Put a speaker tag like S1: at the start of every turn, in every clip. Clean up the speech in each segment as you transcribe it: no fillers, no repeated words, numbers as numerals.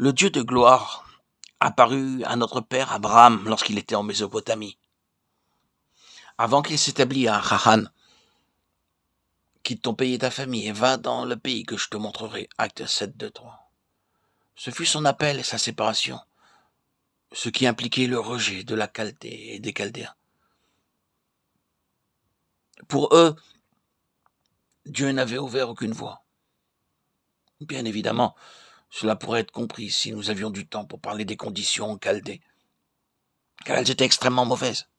S1: Le Dieu de gloire apparut à notre père Abraham lorsqu'il était en Mésopotamie. Avant qu'il s'établisse à Haran, quitte ton pays et ta famille et va dans le pays que je te montrerai. Acte 7, 2, 3. Ce fut son appel et sa séparation, ce qui impliquait le rejet de la Chaldée et des Chaldéens. Pour eux, Dieu n'avait ouvert aucune voie. Bien évidemment, cela pourrait être compris si nous avions du temps pour parler des conditions en Chaldée, car elles étaient extrêmement mauvaises.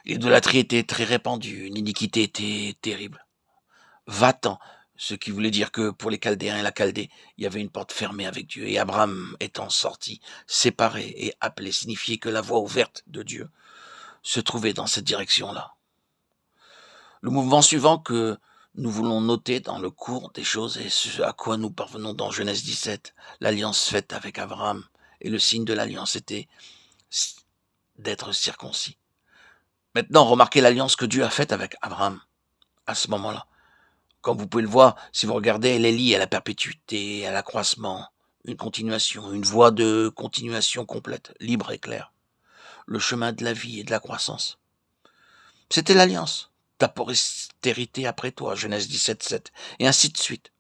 S1: L'idolâtrie était très répandue, l'iniquité était terrible. Va-t'en, ce qui voulait dire que pour les Chaldéens et la Chaldée, il y avait une porte fermée avec Dieu, et Abraham étant sorti, séparé et appelé, signifiait que la voie ouverte de Dieu se trouvait dans cette direction-là. Le mouvement suivant que nous voulons noter dans le cours des choses et ce à quoi nous parvenons dans Genèse 17, l'alliance faite avec Abraham, et le signe de l'alliance était d'être circoncis. Maintenant, remarquez l'alliance que Dieu a faite avec Abraham à ce moment-là. Comme vous pouvez le voir, si vous regardez, elle est liée à la perpétuité, à l'accroissement, une continuation, une voie de continuation complète, libre et claire. Le chemin de la vie et de la croissance. C'était l'alliance. Ta postérité après toi, Genèse 17, 7, et ainsi de suite.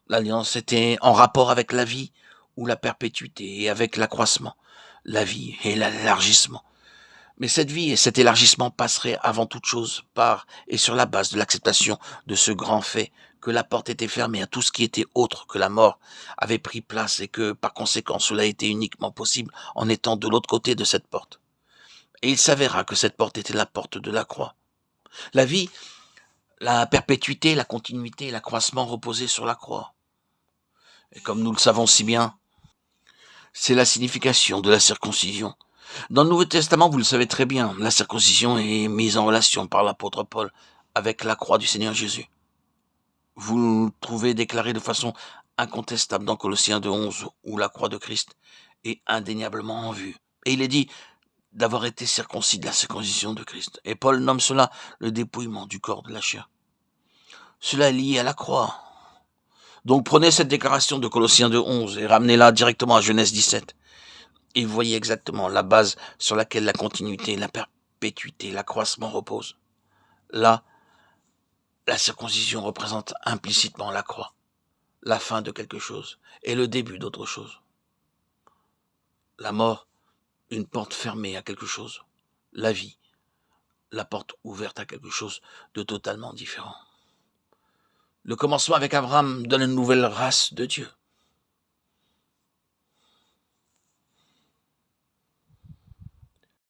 S1: L'alliance était en rapport avec la vie ou la perpétuité et avec l'accroissement, la vie et l'élargissement. Mais cette vie et cet élargissement passeraient avant toute chose par et sur la base de l'acceptation de ce grand fait que la porte était fermée à tout ce qui était autre que la mort avait pris place et que par conséquent cela était uniquement possible en étant de l'autre côté de cette porte. Et il s'avéra que cette porte était la porte de la croix. La vie, la perpétuité, la continuité et l'accroissement reposaient sur la croix. Et comme nous le savons si bien, c'est la signification de la circoncision. Dans le Nouveau Testament, vous le savez très bien, la circoncision est mise en relation par l'apôtre Paul avec la croix du Seigneur Jésus. Vous le trouvez déclaré de façon incontestable dans Colossiens 2:11, où la croix de Christ est indéniablement en vue. Et il est dit d'avoir été circoncis de la circoncision de Christ. Et Paul nomme cela le dépouillement du corps de la chair. Cela est lié à la croix. Donc prenez cette déclaration de Colossiens 2:11 et ramenez-la directement à Genèse 17. Et vous voyez exactement la base sur laquelle la continuité, la perpétuité, l'accroissement reposent. Là, la circoncision représente implicitement la croix, la fin de quelque chose et le début d'autre chose. La mort, une porte fermée à quelque chose. La vie, la porte ouverte à quelque chose de totalement différent. Le commencement avec Abraham donne une nouvelle race de Dieu.